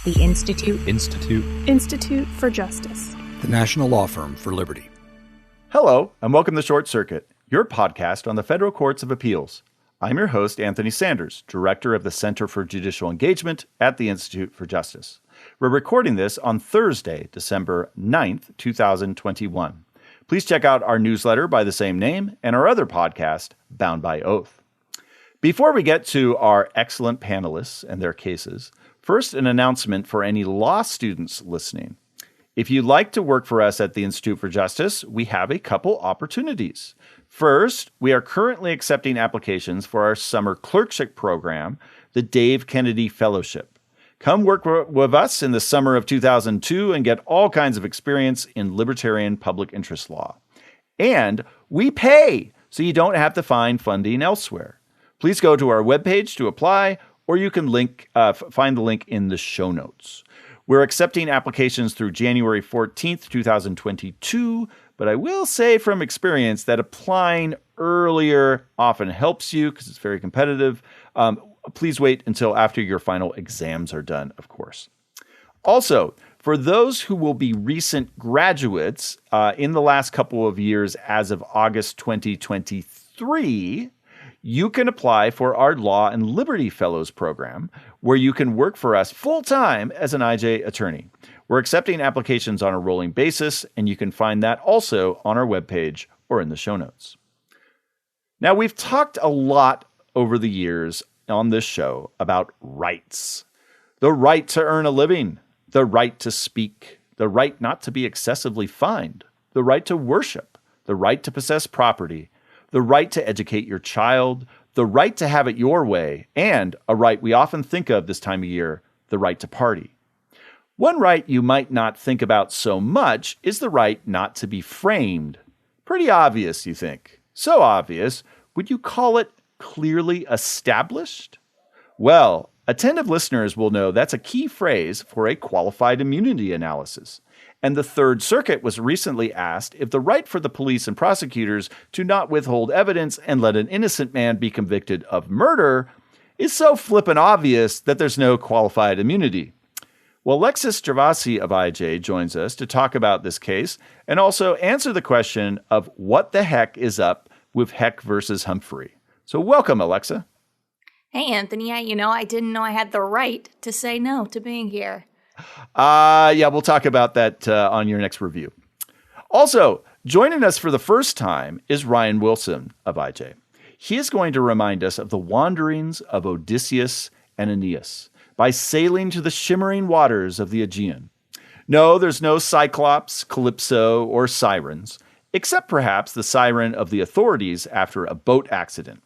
The Institute for Justice. The National Law Firm for Liberty. Hello, and welcome to Short Circuit, your podcast on the Federal Courts of Appeals. I'm your host, Anthony Sanders, Director of the Center for Judicial Engagement at the Institute for Justice. We're recording this on Thursday, December 9th, 2021. Please check out our newsletter by the same name and our other podcast, Bound by Oath. Before we get to our excellent panelists and their cases, first an announcement for any law students listening. If you'd like to work for us at the Institute for Justice, we have a couple opportunities. First, we are currently accepting applications for our summer clerkship program, the Dave Kennedy Fellowship. Come work with us in the summer of 2002 and get all kinds of experience in libertarian public interest law. And we pay, so you don't have to find funding elsewhere. Please go to our webpage to apply, or you can find the link in the show notes. We're accepting applications through January 14th, 2022, but I will say from experience that applying earlier often helps you because it's very competitive. Please wait until after your final exams are done, of course. Also, for those who will be recent graduates in the last couple of years as of August 2023, you can apply for our Law and Liberty Fellows program, where you can work for us full-time as an IJ attorney. We're accepting applications on a rolling basis, and you can find that also on our webpage or in the show notes. Now, we've talked a lot over the years on this show about rights. The right to earn a living, the right to speak, the right not to be excessively fined, the right to worship, the right to possess property, the right to educate your child, the right to have it your way, and a right we often think of this time of year, the right to party. One right you might not think about so much is the right not to be framed. Pretty obvious, you think. So obvious, would you call it clearly established? Well, attentive listeners will know that's a key phrase for a qualified immunity analysis. And the Third Circuit was recently asked if the right for the police and prosecutors to not withhold evidence and let an innocent man be convicted of murder is so flippant obvious that there's no qualified immunity. Well, Alexis Gervasi of IJ joins us to talk about this case and also answer the question of what the heck is up with Heck versus Humphrey. So welcome, Alexa. Hey, Anthony. I didn't know I had the right to say no to being here. Yeah, we'll talk about that on your next review. Also, joining us for the first time is Ryan Wilson of IJ. He is going to remind us of the wanderings of Odysseus and Aeneas by sailing to the shimmering waters of the Aegean. No, there's no Cyclops, Calypso, or sirens, except perhaps the siren of the authorities after a boat accident.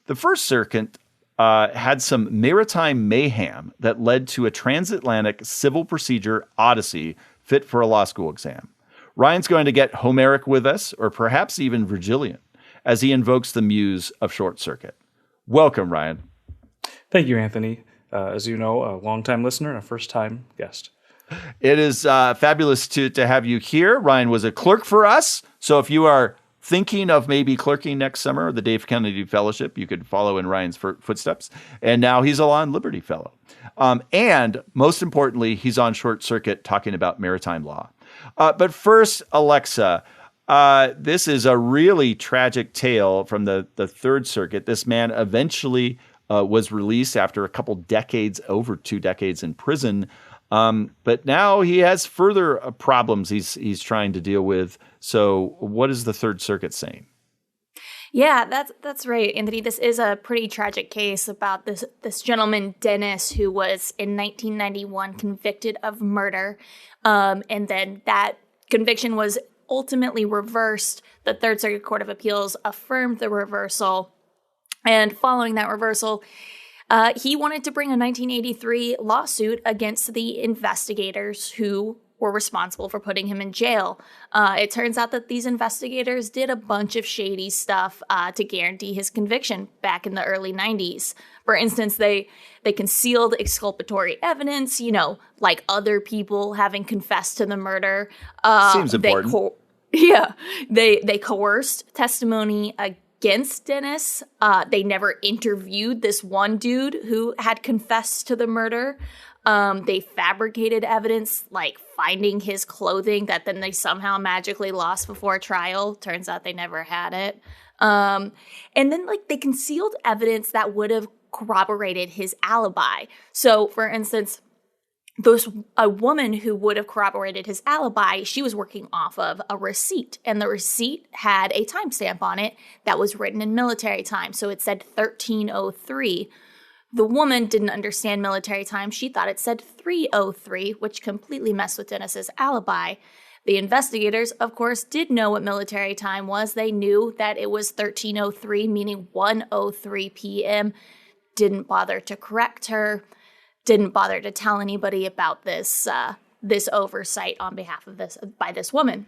The First Circuit had some maritime mayhem that led to a transatlantic civil procedure odyssey fit for a law school exam. Ryan's going to get Homeric with us, or perhaps even Virgilian, as he invokes the muse of Short Circuit. Welcome, Ryan. Thank you, Anthony. As you know, a longtime listener and a first-time guest. It is fabulous to have you here. Ryan was a clerk for us, so if you are thinking of maybe clerking next summer, the Dave Kennedy Fellowship, you could follow in Ryan's footsteps. And now he's a Law and Liberty Fellow. And most importantly, he's on Short Circuit talking about maritime law. But first, Alexa, this is a really tragic tale from the Third Circuit. This man eventually was released after a couple decades, over 2 decades in prison. But now he has further problems he's trying to deal with. So what is the Third Circuit saying? Yeah, that's right, Anthony. This is a pretty tragic case about this gentleman, Dennis, who was in 1991 convicted of murder. And then that conviction was ultimately reversed. The Third Circuit Court of Appeals affirmed the reversal. And following that reversal, he wanted to bring a 1983 lawsuit against the investigators who were responsible for putting him in jail. It turns out that these investigators did a bunch of shady stuff to guarantee his conviction back in the early 90s. For instance, they concealed exculpatory evidence, like other people having confessed to the murder. Seems important. They coerced testimony against Dennis. They never interviewed this one dude who had confessed to the murder. They fabricated evidence, like finding his clothing that then they somehow magically lost before trial. Turns out they never had it. And then, like, they concealed evidence that would have corroborated his alibi. So, for instance, a woman who would have corroborated his alibi, she was working off of a receipt, and the receipt had a timestamp on it that was written in military time. So it said 1303. The woman didn't understand military time. She thought it said 303, which completely messed with Dennis's alibi. The investigators, of course, did know what military time was. They knew that it was 1303, meaning 1:03 p.m. Didn't bother to correct her. Didn't bother to tell anybody about this oversight on behalf of by this woman.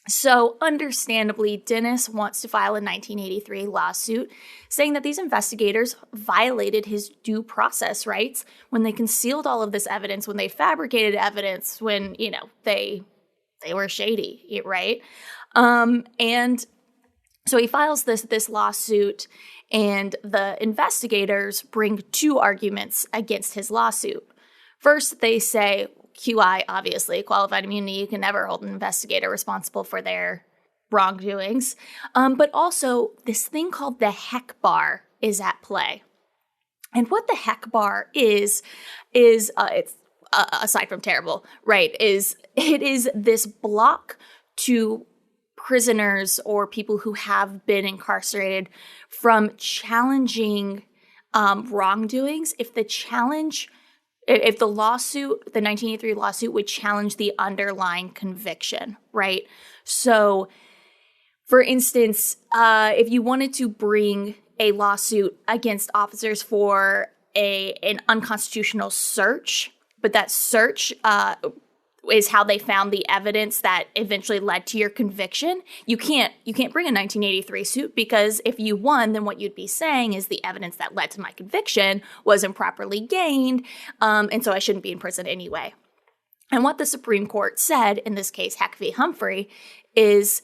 So, understandably, Dennis wants to file a 1983 lawsuit saying that these investigators violated his due process rights when they concealed all of this evidence, when they fabricated evidence, when, they were shady, right? And so he files this lawsuit, and the investigators bring two arguments against his lawsuit. First, they say, QI, obviously, qualified immunity, you can never hold an investigator responsible for their wrongdoings. But also, this thing called the heck bar is at play. And what the heck bar is it's aside from terrible, right, it is this block to prisoners or people who have been incarcerated from challenging wrongdoings if the lawsuit, the 1983 lawsuit, would challenge the underlying conviction, right? So, for instance, if you wanted to bring a lawsuit against officers for an unconstitutional search, but that search is how they found the evidence that eventually led to your conviction, you can't bring a 1983 suit, because if you won, then what you'd be saying is the evidence that led to my conviction was improperly gained, and so I shouldn't be in prison anyway. And what the Supreme Court said, in this case Heck v. Humphrey, is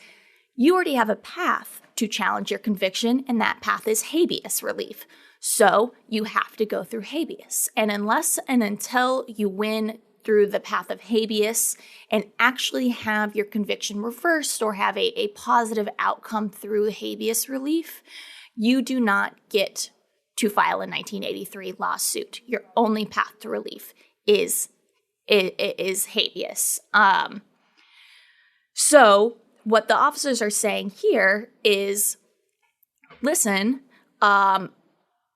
you already have a path to challenge your conviction, and that path is habeas relief. So you have to go through habeas. And unless and until you win through the path of habeas and actually have your conviction reversed or have a positive outcome through habeas relief, you do not get to file a 1983 lawsuit. Your only path to relief is habeas. So what the officers are saying here is, listen,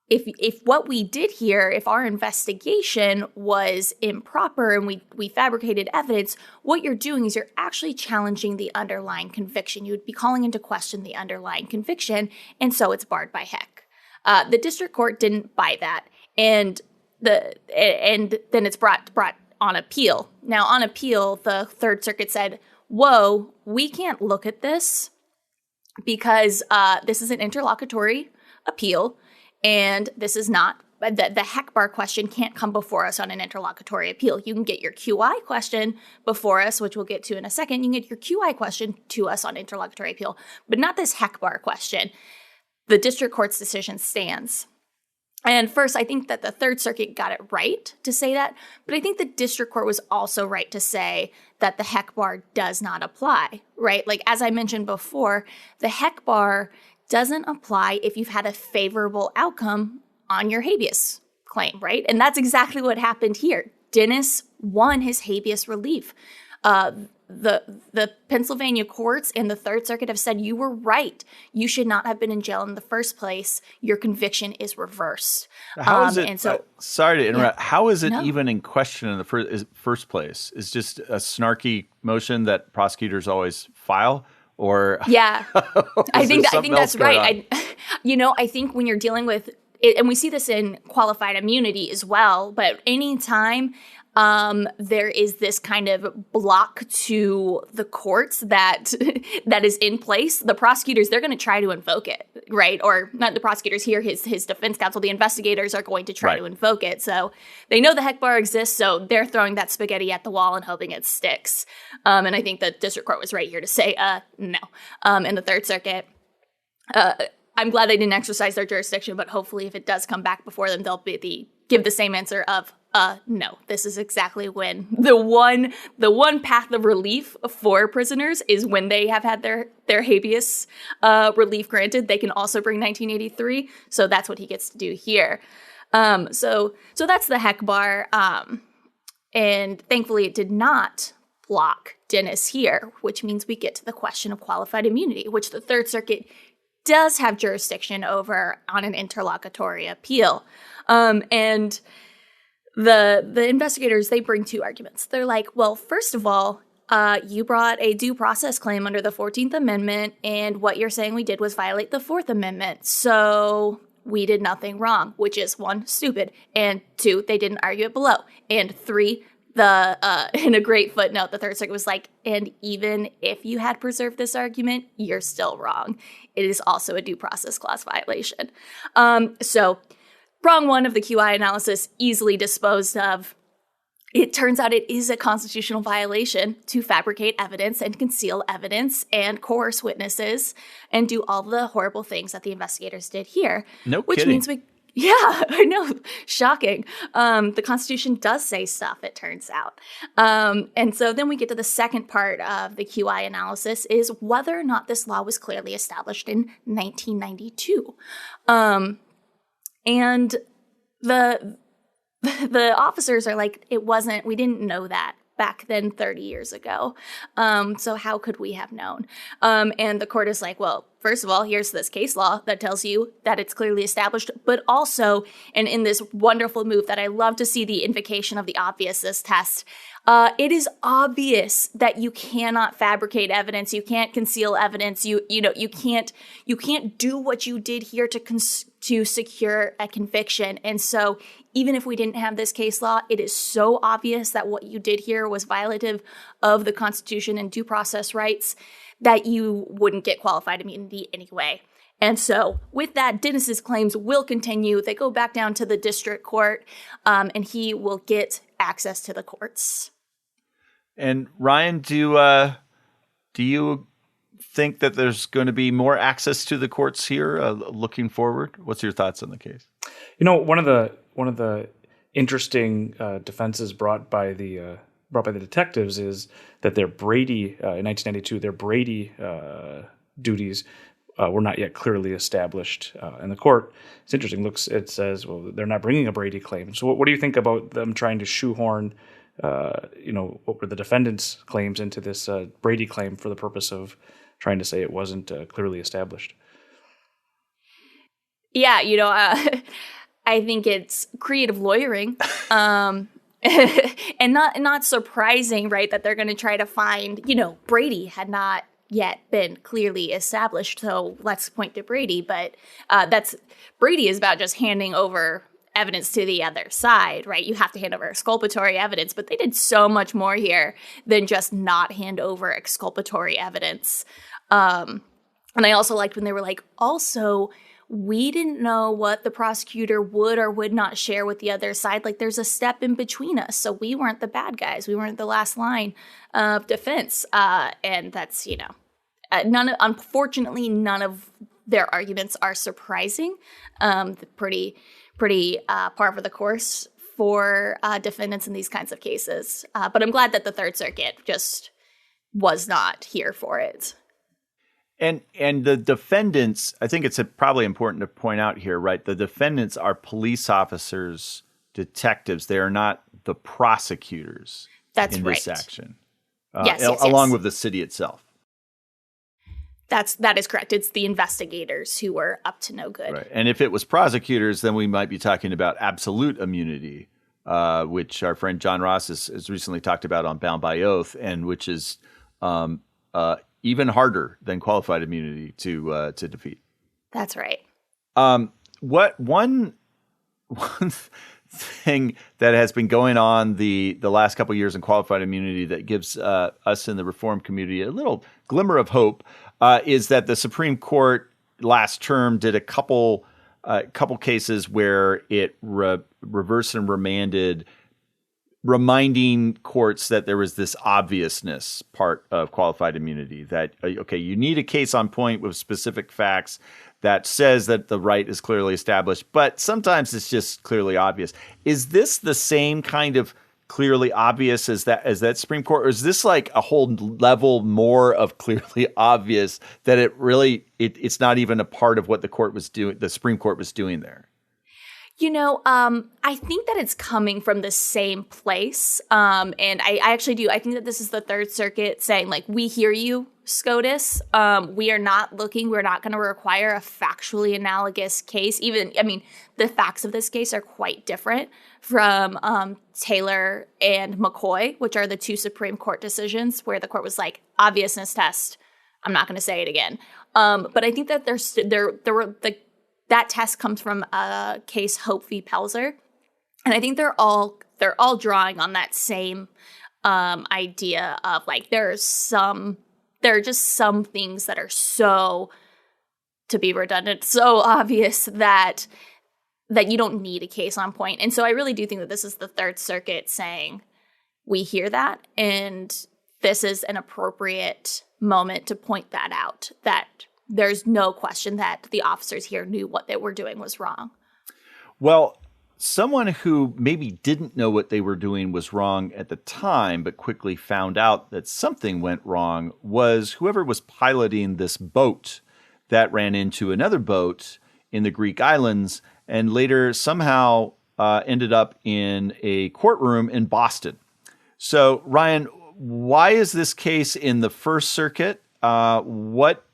if what we did here, if our investigation was improper and we fabricated evidence, what you're doing is you're actually challenging the underlying conviction. You would be calling into question the underlying conviction, and so it's barred by Heck. The district court didn't buy that, and then it's brought on appeal. Now, on appeal, the Third Circuit said, whoa, we can't look at this because this is an interlocutory appeal, and this is not, the Heck bar question can't come before us on an interlocutory appeal. You can get your QI question before us, which we'll get to in a second. You can get your QI question to us on interlocutory appeal, but not this Heck bar question. The district court's decision stands. And first, I think that the Third Circuit got it right to say that, but I think the district court was also right to say that the Heck bar does not apply, right? Like, as I mentioned before, the Heck bar doesn't apply if you've had a favorable outcome on your habeas claim, right? And that's exactly what happened here. Dennis won his habeas relief. The Pennsylvania courts and the Third Circuit have said you were right. You should not have been in jail in the first place. Your conviction is reversed. How is it? And so, sorry to interrupt. Yeah, how is it even in question in the first place? Is just a snarky motion that prosecutors always file, or yeah, I think that's right. I think when you're dealing with it, and we see this in qualified immunity as well, but anytime there is this kind of block to the courts that is in place, the prosecutors, they're going to try to invoke it, right? Or not the prosecutors here, his defense counsel, the investigators are going to try to invoke it. So they know the Heck bar exists, so they're throwing that spaghetti at the wall and hoping it sticks. And I think the district court was right here to say no. In the Third Circuit, I'm glad they didn't exercise their jurisdiction, but hopefully if it does come back before them, they'll give the same answer of, no, this is exactly when the one path of relief for prisoners is when they have had their habeas relief granted. They can also bring 1983. So that's what he gets to do here. So that's the heck bar. And thankfully it did not block Dennis here, which means we get to the question of qualified immunity, which the Third Circuit does have jurisdiction over on an interlocutory appeal. And the investigators, they bring two arguments. They're like, well, first of all, you brought a due process claim under the 14th Amendment, and what you're saying we did was violate the 4th Amendment. So we did nothing wrong, which is 1, stupid, and 2, they didn't argue it below, and 3, in a great footnote, the Third Circuit was like, and even if you had preserved this argument, you're still wrong. It is also a due process clause violation. So prong 1 of the QI analysis easily disposed of. It turns out it is a constitutional violation to fabricate evidence and conceal evidence and coerce witnesses and do all the horrible things that the investigators did here. No which kidding. Means yeah, I know. Shocking. The Constitution does say stuff, it turns out. And so then we get to the second part of the QI analysis is whether or not this law was clearly established in 1992. And the officers are like, we didn't know that back then 30 years ago. So how could we have known? And the court is like, well, first of all, here's this case law that tells you that it's clearly established, but also, and in this wonderful move that I love to see the invocation of the obviousness test, it is obvious that you cannot fabricate evidence. You can't conceal evidence. You can't do what you did here to secure a conviction. And so even if we didn't have this case law, it is so obvious that what you did here was violative of the Constitution and due process rights that you wouldn't get qualified immunity anyway. And so with that, Dennis's claims will continue. They go back down to the district court, and he will get access to the courts. And Ryan, do you think that there's going to be more access to the courts here looking forward? What's your thoughts on the case? One of the interesting defenses brought by the detectives is that their Brady in 1992, their Brady duties were not yet clearly established in the court. It's interesting. It says, well, they're not bringing a Brady claim. So what do you think about them trying to shoehorn, what were the defendant's claims into this Brady claim for the purpose of trying to say it wasn't clearly established? Yeah, I think it's creative lawyering. And not surprising, right, that they're going to try to find, Brady had not yet been clearly established, so let's point to Brady. But Brady is about just handing over evidence to the other side, right? You have to hand over exculpatory evidence, but they did so much more here than just not hand over exculpatory evidence. And I also liked when they were like, also, we didn't know what the prosecutor would or would not share with the other side. Like, there's a step in between us. So we weren't the bad guys. We weren't the last line of defense. And that's, unfortunately, none of their arguments are surprising. Pretty par for the course for defendants in these kinds of cases. But I'm glad that the Third Circuit just was not here for it. And the defendants, I think it's probably important to point out here, right? The defendants are police officers, detectives. They are not the prosecutors in this action. Yes, along with the city itself. That is correct. It's the investigators who were up to no good. Right. And if it was prosecutors, then we might be talking about absolute immunity, which our friend John Ross has recently talked about on Bound by Oath, and which is even harder than qualified immunity to defeat. That's right. What one thing that has been going on the last couple of years in qualified immunity that gives us in the reform community a little glimmer of hope is that the Supreme Court last term did a couple cases where it reversed and remanded reminding courts that there was this obviousness part of qualified immunity, that, okay, you need a case on point with specific facts that says that the right is clearly established, but sometimes it's just clearly obvious. Is this the same kind of clearly obvious as that Supreme Court, or is this like a whole level more of clearly obvious that it's not even a part of what the Supreme Court was doing there? I think that it's coming from the same place. And I actually do. I think that this is the Third Circuit saying, like, we hear you, SCOTUS. We are not we're not going to require a factually analogous case. The facts of this case are quite different from Taylor and McCoy, which are the two Supreme Court decisions where the court was like, obviousness test. I'm not going to say it again. But I think that that test comes from a case, Hope v. Pelzer. And I think they're all drawing on that same idea of, like, there are just some things that are so, to be redundant, so obvious that you don't need a case on point. And so I really do think that this is the Third Circuit saying, we hear that, and this is an appropriate moment to point that out, that there's no question that the officers here knew what they were doing was wrong. Well, someone who maybe didn't know what they were doing was wrong at the time, but quickly found out that something went wrong, was whoever was piloting this boat that ran into another boat in the Greek islands and later somehow ended up in a courtroom in Boston. So, Ryan, why is this case in the First Circuit? What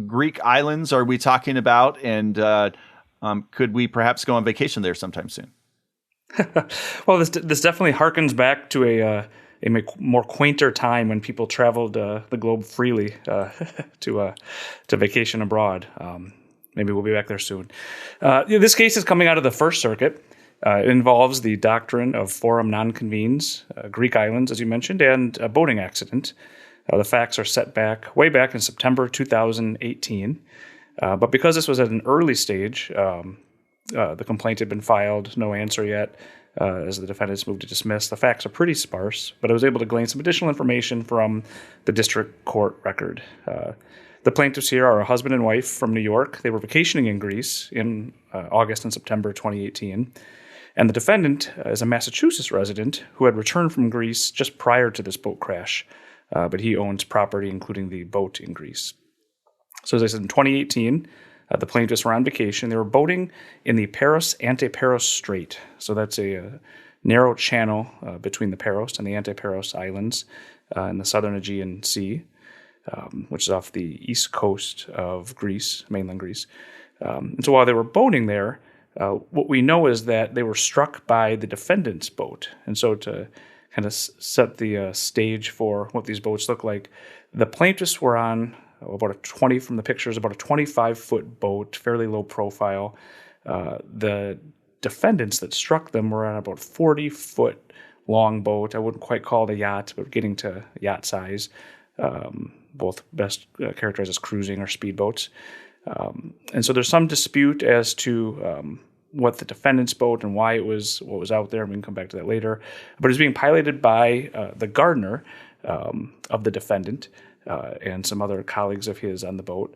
Greek islands are we talking about? And could we perhaps go on vacation there sometime soon? Well, this definitely harkens back to a more quainter time when people traveled the globe freely to vacation abroad. Maybe we'll be back there soon. This case is coming out of the First Circuit. It involves the doctrine of forum non-convenes, Greek islands, as you mentioned, and a boating accident. The facts are set way back in September 2018. But because this was at an early stage, the complaint had been filed, no answer yet, as the defendants moved to dismiss. The facts are pretty sparse, but I was able to glean some additional information from the district court record. The plaintiffs here are a husband and wife from New York. They were vacationing in Greece in August and September 2018. And the defendant is a Massachusetts resident who had returned from Greece just prior to this boat crash. But he owns property, including the boat in Greece. So as I said, in 2018, the plaintiffs were on vacation. They were boating in the Paros-Antiparos Strait. So that's a narrow channel between the Paros and the Antiparos Islands in the southern Aegean Sea, which is off the east coast of Greece, mainland Greece. And so while they were boating there, what we know is that they were struck by the defendant's boat. And so to kind of set the stage for what these boats look like, the plaintiffs were on about a 25-foot boat, fairly low profile. The defendants that struck them were on about 40-foot long boat. I wouldn't quite call it a yacht, but getting to yacht size. Both best characterized as cruising or speedboats. And so there's some dispute as to what the defendant's boat and why what was out there. We can come back to that later. But it's being piloted by the gardener of the defendant and some other colleagues of his on the boat.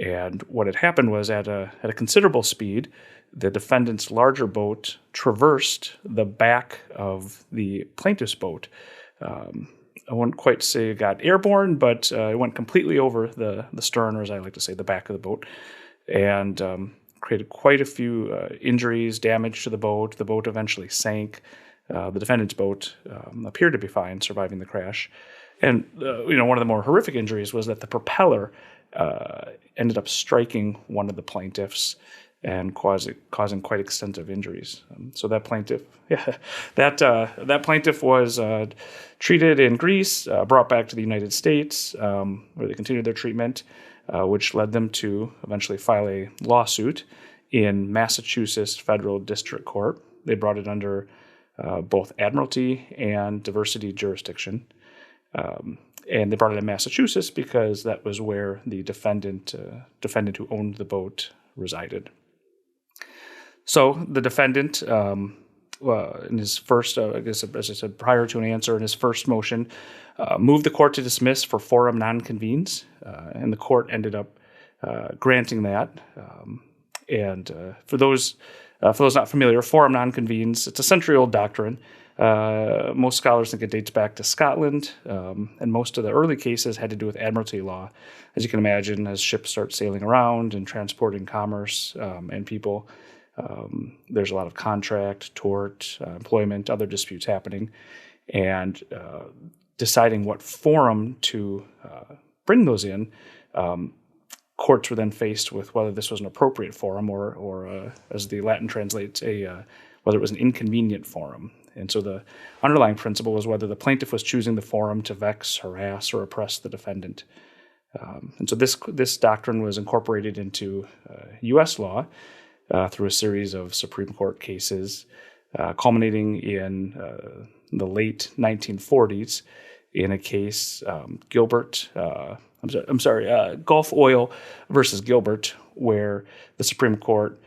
And what had happened was at a considerable speed, the defendant's larger boat traversed the back of the plaintiff's boat. I wouldn't quite say it got airborne, but it went completely over the stern, or as I like to say, the back of the boat, and created quite a few injuries, damage to the boat. The boat eventually sank. The defendant's boat appeared to be fine, surviving the crash. And one of the more horrific injuries was that the propeller ended up striking one of the plaintiffs and causing quite extensive injuries. So that plaintiff, that plaintiff was treated in Greece, brought back to the United States, where they continued their treatment, which led them to eventually file a lawsuit in Massachusetts Federal District Court. They brought it under both admiralty and diversity jurisdiction. And they brought it in Massachusetts because that was where the defendant who owned the boat resided. So the defendant in his first, I guess, as I said, prior to an answer in his first motion, moved the court to dismiss for forum non-convenes, and the court ended up granting that. For those not familiar, forum non-convenes, it's a century-old doctrine. Most scholars think it dates back to Scotland, and most of the early cases had to do with admiralty law. As you can imagine, as ships start sailing around and transporting commerce and people, there's a lot of contract, tort, employment, other disputes happening, and deciding what forum to bring those in. Courts were then faced with whether this was an appropriate forum or as the Latin translates, whether it was an inconvenient forum. And so the underlying principle was whether the plaintiff was choosing the forum to vex, harass, or oppress the defendant. And so this doctrine was incorporated into U.S. law through a series of Supreme Court cases, culminating in the late 1940s in a case, Gulf Oil versus Gilbert, where the Supreme Court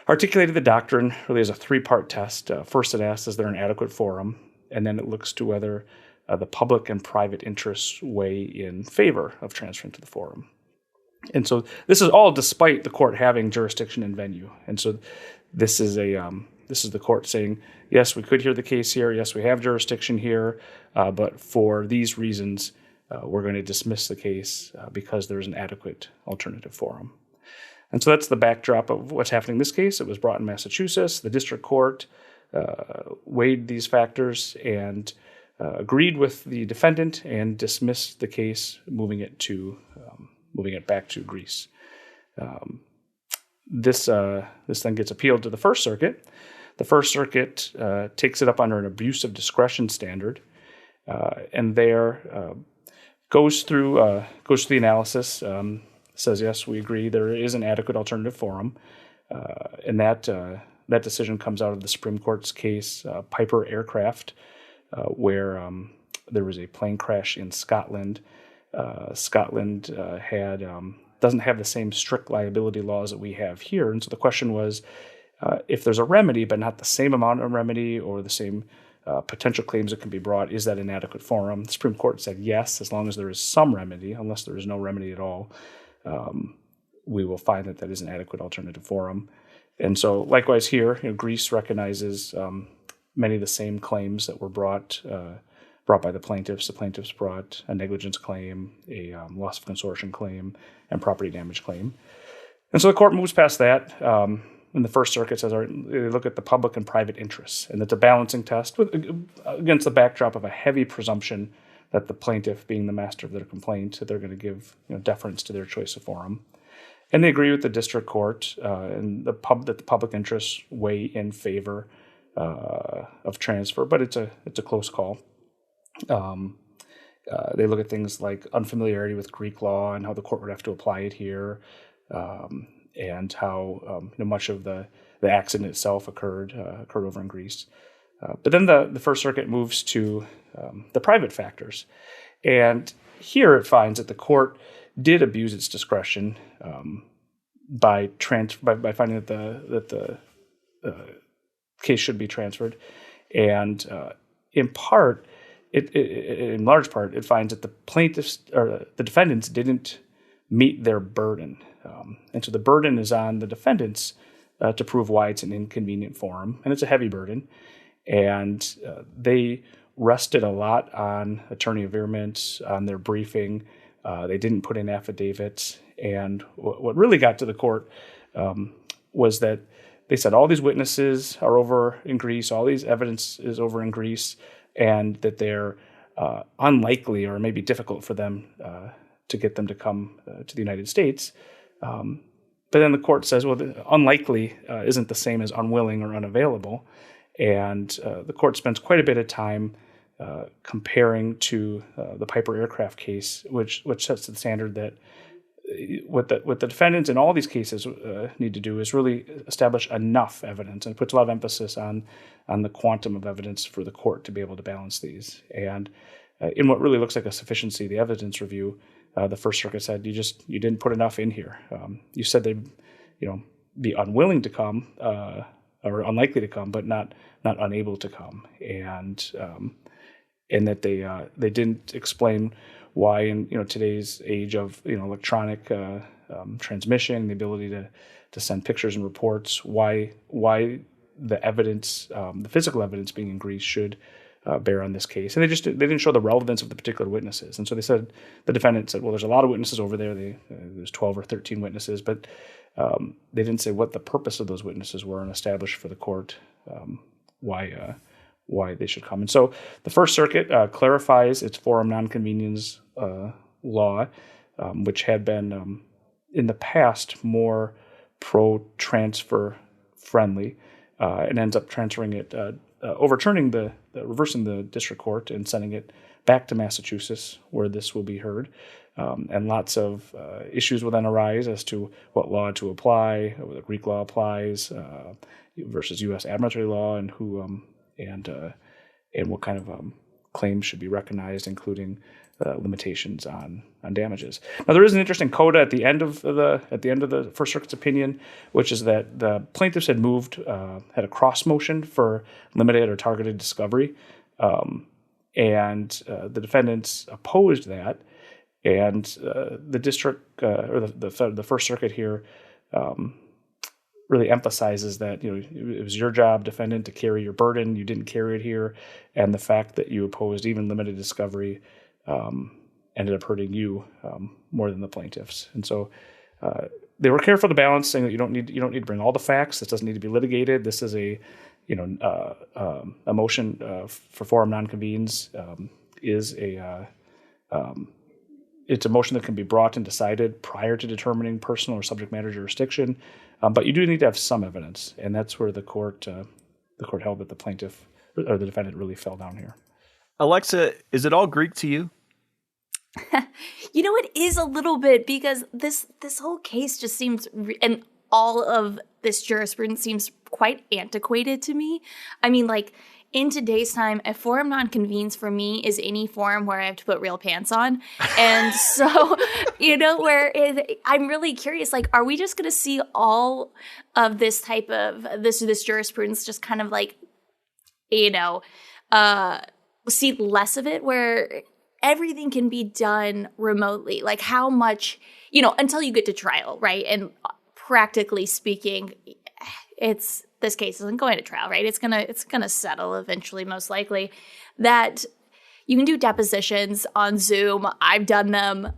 articulated the doctrine really as a three-part test. First, it asks, is there an adequate forum? And then it looks to whether the public and private interests weigh in favor of transferring to the forum. And so this is all despite the court having jurisdiction and venue. And so this is the court saying, yes, we could hear the case here. Yes, we have jurisdiction here. But for these reasons, we're going to dismiss the case because there's an adequate alternative forum. And so that's the backdrop of what's happening in this case. It was brought in Massachusetts. The district court weighed these factors and agreed with the defendant and dismissed the case, moving it back to Greece. This then gets appealed to the First Circuit. The First Circuit takes it up under an abuse of discretion standard, and there goes through the analysis. Says, yes, we agree there is an adequate alternative forum, and that decision comes out of the Supreme Court's case, Piper Aircraft, where there was a plane crash in Scotland. Scotland doesn't have the same strict liability laws that we have here, and so the question was, if there's a remedy but not the same amount of remedy or the same potential claims that can be brought, is that an adequate forum? The Supreme Court said yes, as long as there is some remedy. Unless there is no remedy at all, we will find that is an adequate alternative forum. And so likewise here, Greece recognizes many of the same claims that were brought by the plaintiffs. The plaintiffs brought a negligence claim, a loss of consortium claim, and property damage claim. And so the court moves past that. And the First Circuit says, all right, they look at the public and private interests, and it's a balancing test against the backdrop of a heavy presumption that the plaintiff, being the master of their complaint, that they're going to give deference to their choice of forum. And they agree with the district court and that the public interests weigh in favor of transfer, but it's a close call. They look at things like unfamiliarity with Greek law and how the court would have to apply it here, and how much of the accident itself occurred over in Greece. But then the First Circuit moves to the private factors, and here it finds that the court did abuse its discretion by finding that the case should be transferred, and in large part, it finds that the plaintiffs or the defendants didn't meet their burden, and so the burden is on the defendants to prove why it's an inconvenient forum, and it's a heavy burden, and they rested a lot on attorney averment, on their briefing. They didn't put in affidavits, and what really got to the court was that they said all these witnesses are over in Greece, all these evidence is over in Greece, and that they're unlikely or maybe difficult for them to get them to come to the United States. But then the court says, well, unlikely isn't the same as unwilling or unavailable. And the court spends quite a bit of time comparing to the Piper Aircraft case, which sets the standard that what the defendants in all these cases need to do is really establish enough evidence, and it puts a lot of emphasis on the quantum of evidence for the court to be able to balance these. And in what really looks like a sufficiency of the evidence review, the First Circuit said you didn't put enough in here. You said they'd be unwilling to come, or unlikely to come, but not unable to come, and that they didn't explain why in today's age of electronic transmission, the ability to send pictures and reports, why the evidence, the physical evidence being in Greece should bear on this case. And they didn't show the relevance of the particular witnesses. And so the defendant said, well, there's a lot of witnesses over there. There's 12 or 13 witnesses, but they didn't say what the purpose of those witnesses were and establish for the court why they should come. And so the First Circuit clarifies its forum nonconvenience law, which had been in the past more pro-transfer friendly, and ends up transferring it, reversing the district court and sending it back to Massachusetts, where this will be heard. And lots of issues will then arise as to what law to apply, whether Greek law applies versus U.S. admiralty law, and who and what kind of claims should be recognized, including limitations on damages. Now, there is an interesting coda at the end of the First Circuit's opinion, which is that the plaintiffs had had a cross motion for limited or targeted discovery, and the defendants opposed that, and the district or the First Circuit here really emphasizes that it was your job, defendant, to carry your burden. You didn't carry it here, and the fact that you opposed even limited discovery ended up hurting you more than the plaintiffs. And so they were careful to balance, saying that you don't need to bring all the facts. This doesn't need to be litigated. This is a motion for forum nonconvenes it's a motion that can be brought and decided prior to determining personal or subject matter jurisdiction, but you do need to have some evidence, and that's where the court held that the plaintiff or the defendant really fell down here. Alexa, is it all Greek to you? It is a little bit, because this whole case just seems, and all of this jurisprudence seems quite antiquated to me. I mean, like, in today's time, a forum nonconvenes for me is any forum where I have to put real pants on. And so, I'm really curious, like, are we just going to see all of this type of, this jurisprudence just kind of like, see less of it, where everything can be done remotely? Like, how much, until you get to trial, right? And practically speaking, this case isn't going to trial, right? It's gonna settle eventually, most likely. That you can do depositions on Zoom. I've done them.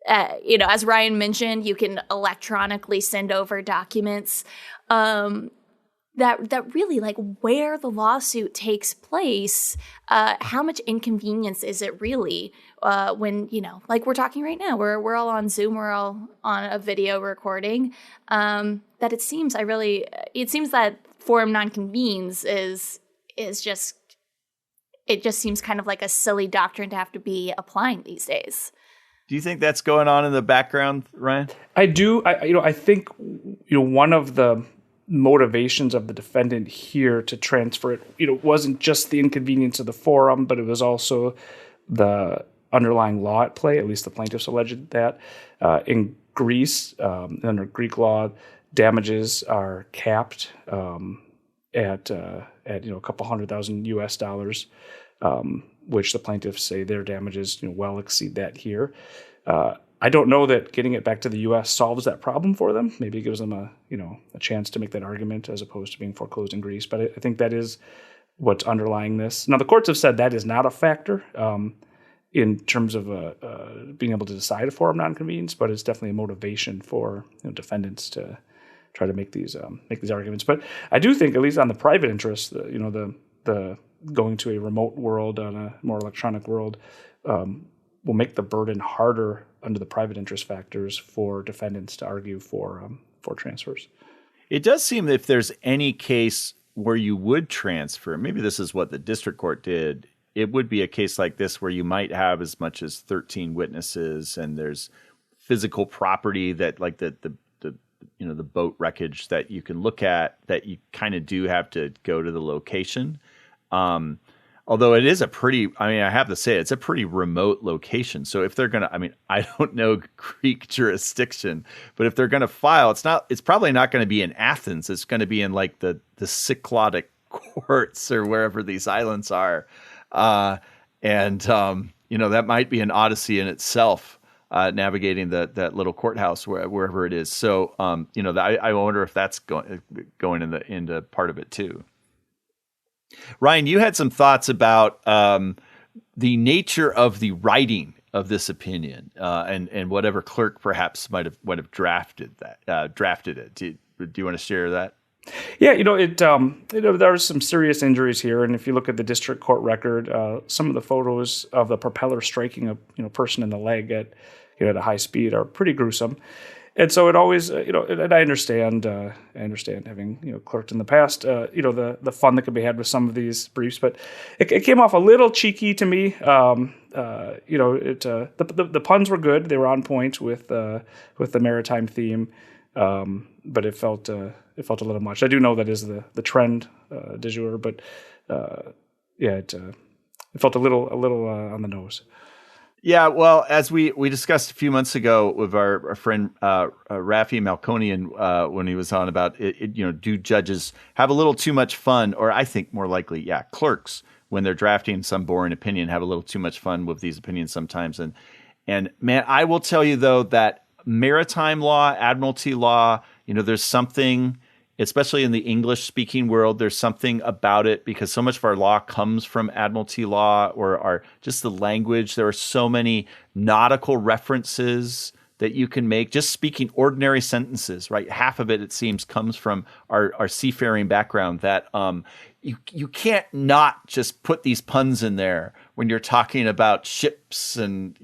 As Ryan mentioned, you can electronically send over documents. That really, like, where the lawsuit takes place, how much inconvenience is it really when, like we're talking right now, we're all on Zoom, we're all on a video recording, that it seems that forum nonconvenes is just seems kind of like a silly doctrine to have to be applying these days. Do you think that's going on in the background, Ryan? I do. I think one of the motivations of the defendant here to transfer it, wasn't just the inconvenience of the forum, but it was also the underlying law at play. At least the plaintiffs alleged that in Greece, under Greek law, damages are capped at a couple $100,000 US, which the plaintiffs say their damages well exceed that here. I don't know that getting it back to the U.S. solves that problem for them. Maybe it gives them a chance to make that argument as opposed to being foreclosed in Greece. But I think that is what's underlying this. Now, the courts have said that is not a factor in terms of being able to decide a forum nonconvenes, but it's definitely a motivation for defendants to try to make these arguments. But I do think, at least on the private interest, the going to a remote world, on a more electronic world, will make the burden harder under the private interest factors for defendants to argue for transfers. It does seem that if there's any case where you would transfer, maybe this is what the district court did, it would be a case like this where you might have as much as 13 witnesses, and there's physical property that, like the boat wreckage that you can look at, that you kind of do have to go to the location. Although it is I have to say, it's a pretty remote location. So if they're going to, I don't know Greek jurisdiction, but if they're going to file, it's probably not going to be in Athens. It's going to be in like the Cycladic courts or wherever these islands are. That might be an odyssey in itself, navigating that little courthouse wherever it is. So, I wonder if that's going into part of it too. Ryan, you had some thoughts about the nature of the writing of this opinion, and whatever clerk perhaps might have drafted it. Do you want to share that? Yeah, there are some serious injuries here, and if you look at the district court record, some of the photos of the propeller striking a person in the leg at a high speed are pretty gruesome. And so it always, and I understand having, clerked in the past, the fun that could be had with some of these briefs, but it came off a little cheeky to me. The puns were good; they were on point with the maritime theme, but it felt a little much. I do know that is the trend du jour, but it felt a little on the nose. Yeah, well, as we discussed a few months ago with our friend Rafi Malconian when he was on about it, do judges have a little too much fun, or I think more likely, clerks when they're drafting some boring opinion have a little too much fun with these opinions sometimes. And man, I will tell you though that maritime law, admiralty law, there's something, especially in the English-speaking world, there's something about it because so much of our law comes from admiralty law or just the language. There are so many nautical references that you can make, just speaking ordinary sentences, right? Half of it seems, comes from our seafaring background that you can't not just put these puns in there when you're talking about ships and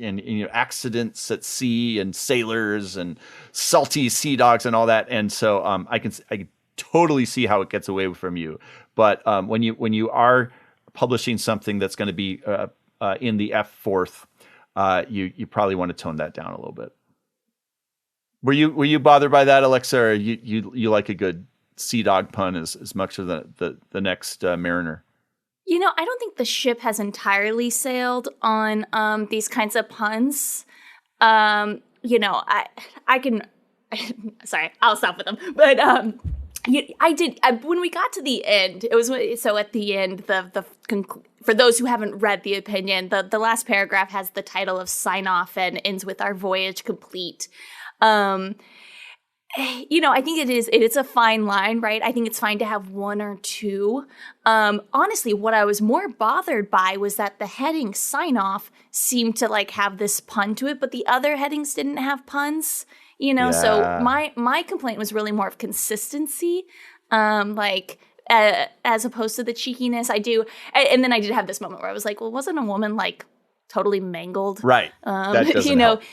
accidents at sea and sailors and salty sea dogs and all that. And so I can totally see how it gets away from you. But when you are publishing something that's going to be in the F4th, you probably want to tone that down a little bit. Were you bothered by that, Alexa? Or you like a good sea dog pun as much as the next Mariner? I don't think the ship has entirely sailed on these kinds of puns. I can. Sorry, I'll stop with them. But I did when we got to the end. It was so at the end. For those who haven't read the opinion, the last paragraph has the title of sign off and ends with our voyage complete. I think it's a fine line, right? I think it's fine to have one or two. Honestly, what I was more bothered by was that the heading sign off seemed to have this pun to it, but the other headings didn't have puns. So my complaint was really more of consistency, as opposed to the cheekiness. And then I did have this moment where I was like, well, wasn't a woman totally mangled? Right. That doesn't help.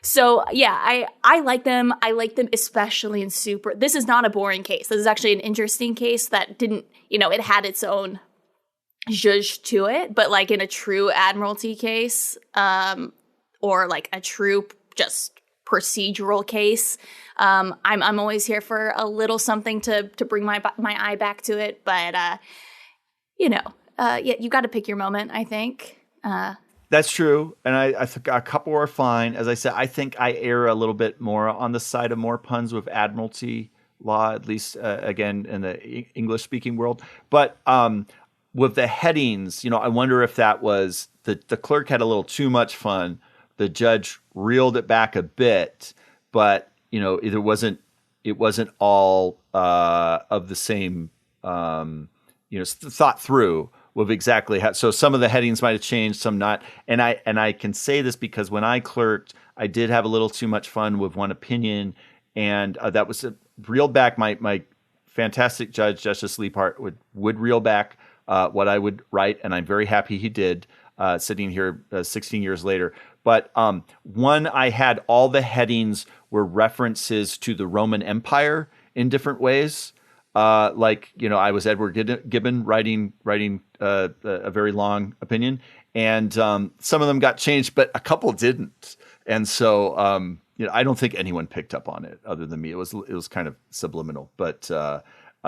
So yeah, I like them. I like them especially in super. This is not a boring case. This is actually an interesting case that didn't, it had its own zhuzh to it, but in a true admiralty case, or a true just procedural case, I'm always here for a little something to bring my eye back to it. But you got to pick your moment, I think. That's true, and I think a couple are fine. As I said, I think I err a little bit more on the side of more puns with admiralty law, at least again in the English-speaking world. But with the headings, I wonder if that was the clerk had a little too much fun. The judge reeled it back a bit, but it wasn't all of the same thought through with exactly how. So some of the headings might have changed, some not. And I can say this because when I clerked, I did have a little too much fun with one opinion, and that was reeled back. My fantastic judge, Justice Leapart, would reel back what I would write, and I'm very happy he did. Sitting here 16 years later. But one, I had all the headings were references to the Roman Empire in different ways. I was Edward Gibbon writing a very long opinion, and some of them got changed, but a couple didn't. And so, I don't think anyone picked up on it other than me. It was kind of subliminal, but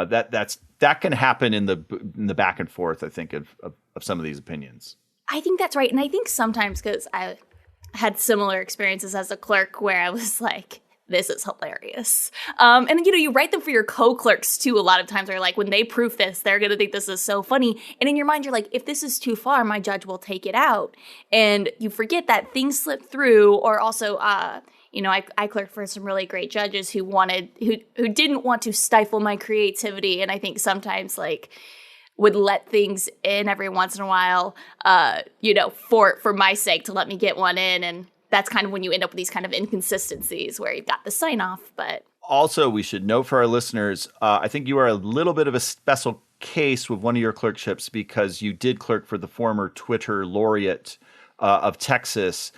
that can happen in the back and forth, I think, of some of these opinions. I think that's right. And I think sometimes, because I had similar experiences as a clerk where I was like, this is hilarious. And, you write them for your co-clerks, too, a lot of times. They're like, when they proof this, they're going to think this is so funny. And in your mind, you're like, if this is too far, my judge will take it out. And you forget that things slip through. Or also, I clerked for some really great judges who didn't want to stifle my creativity. And I think sometimes, would let things in every once in a while, for my sake, to let me get one in. And that's kind of when you end up with these kind of inconsistencies where you've got the sign off. But also, we should note for our listeners, I think you are a little bit of a special case with one of your clerkships because you did clerk for the former Twitter laureate of Texas,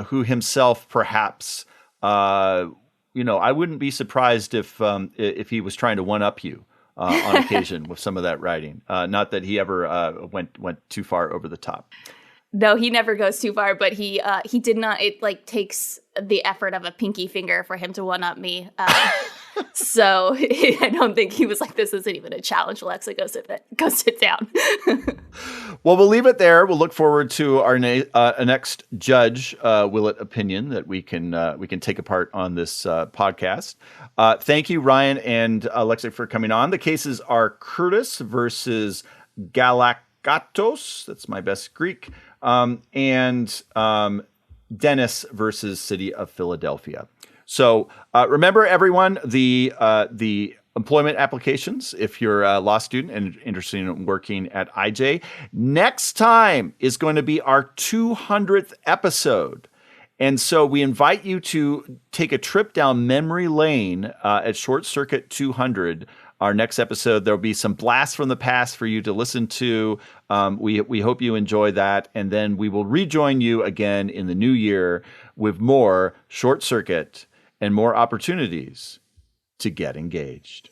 who himself perhaps, I wouldn't be surprised if he was trying to one up you on occasion with some of that writing. Not that he ever went too far over the top. No, he never goes too far, but he did not. It takes the effort of a pinky finger for him to one up me. So I don't think he was like, this isn't even a challenge, Alexa. Go sit down. Well, we'll leave it there. We'll look forward to our next Judge Willett opinion that we can take apart on this podcast. Thank you, Ryan and Alexa, for coming on. The cases are Curtis versus Galakatos. That's my best Greek. And Dennis versus City of Philadelphia. So remember, everyone, the employment applications, if you're a law student and interested in working at IJ, next time is going to be our 200th episode. And so we invite you to take a trip down memory lane at Short Circuit 200. Our next episode, there'll be some blasts from the past for you to listen to. We hope you enjoy that. And then we will rejoin you again in the new year with more Short Circuit and more opportunities to get engaged.